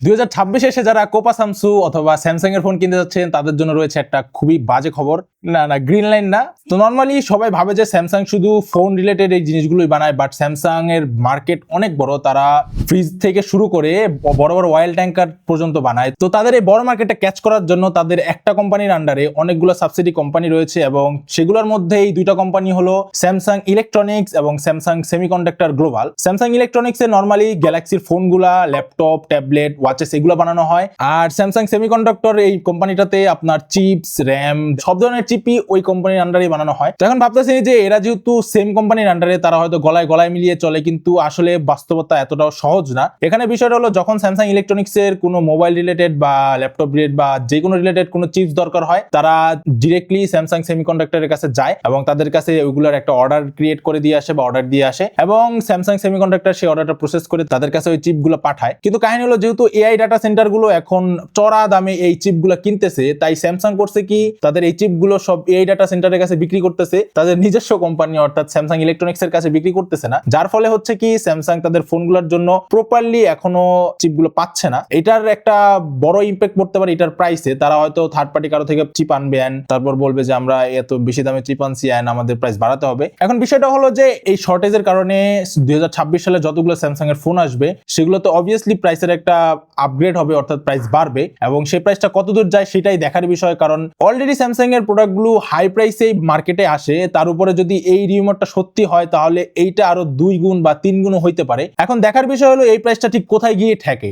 2026 এসে যারা কোপা সামসু অথবা স্যামসাং এর ফোন কিনতে যাচ্ছেন তাদের জন্য রয়েছে একটা খুবই বাজে খবর। না গ্রিন লাইন না। তো নর্মালি সবাই ভাবে যে স্যামসাং শুধু ফোন রিলেটেড এই জিনিসগুলোই বানায়, বাট স্যামসাং এর মার্কেট অনেক বড়। তারা ফ্রিজ থেকে শুরু করে বড় বড় অয়েল ট্যাঙ্কার পর্যন্ত বানায়। তো তাদের এই বড় মার্কেটটা ক্যাচ করার জন্য তাদের একটা কোম্পানির আন্ডারে অনেকগুলো সাবসিডি কোম্পানি রয়েছে, এবং সেগুলোর মধ্যে এই দুইটা কোম্পানি হলো স্যামসাং ইলেকট্রনিক্স এবং Samsung semiconductor global. Samsung electronics এর নর্মালি গ্যালাক্সির ফোনগুলা, ল্যাপটপ, ট্যাবলেট, ওয়াচেস এগুলো বানানো হয়। আর স্যামসাং সেমিকন্ডাক্টর এই কোম্পানিটাতে আপনার চিপস, র্যাম সব ধরনের চিপই ওই কোম্পানির আন্ডারে বানানো হয়। তো এখন ভাবতেছি যে এরা যেহেতু সেম কোম্পানির আন্ডারে, তারা হয়তো গলায় গলায় মিলিয়ে চলে, কিন্তু আসলে বাস্তবতা এতটাও সহজ না। এখানে বিষয়টা হলো, যখন স্যামসাং ইলেকট্রনিক্স এর কোনো মোবাইল রিলেটেড বা ল্যাপটপ রিলেটেড বা যে কোনো রিলেটেড কোনো চিপস দরকার হয়, তারা ডিরেক্টলি স্যামসাং সেমিকন্ডাক্টরের কাছে যায় এবং তাদের কাছে ওইগুলোর একটা অর্ডার ক্রিয়েট করে দিয়ে আসে বা অর্ডার দিয়ে আসে, এবং স্যামসাং সেমিকন্ডাক্টর সেই অর্ডারটা প্রসেস করে তাদের কাছে ওই চিপগুলো পাঠায়। কিন্তু কাহিনী হলো, যেহেতু এআই ডাটা সেন্টার গুলো এখন চড়া দামে এই চিপগুলো কিনতেছে, তাই স্যামসাং করছে কি, তাদের এই চিপগুলো সব এআই ডাটা সেন্টারের কাছে বিক্রি করতেছে, তাদের নিজস্ব কোম্পানি অর্থাৎ স্যামসাং ইলেকট্রনিক্স এর কাছে বিক্রি করতেছে না। যার ফলে হচ্ছে কি, স্যামসাং তাদের ফোনগুলোর জন্য প্রপারলি এখনো চিপগুলো পাচ্ছে না। এটার একটা বড় ইম্প্যাক্ট পড়তে পারে এটার প্রাইসে। তারা হয়তো থার্ড পার্টি কারো থেকে চিপ আনবেন, তারপর বলবে যে আমরা এত বেশি দামে চিপ আনছি এন্ড আমাদের প্রাইস বাড়াতে হবে। এখন বিষয়টা হলো যে এই শর্টেজের কারণে 2026 সালে যতগুলো স্যামসাং এর ফোন আসবে, সেগুলোতে অবভিয়াসলি প্রাইসের একটা আপগ্রেড হবে, অর্থাৎ প্রাইস বাড়বে, এবং সেই প্রাইসটা কতদূর যায় সেটাই দেখার বিষয়। কারণ অলরেডি স্যামসাং এর প্রোডাক্টগুলো হাই প্রাইসে মার্কেটে আসে, তার উপরে যদি এই রিউমারটা সত্যি হয়, তাহলে এইটা আরো 2 গুণ বা 3 গুণ হইতে পারে। এখন দেখার বিষয় হলো এই প্রাইসটা ঠিক কোথায় গিয়ে ঠেকে।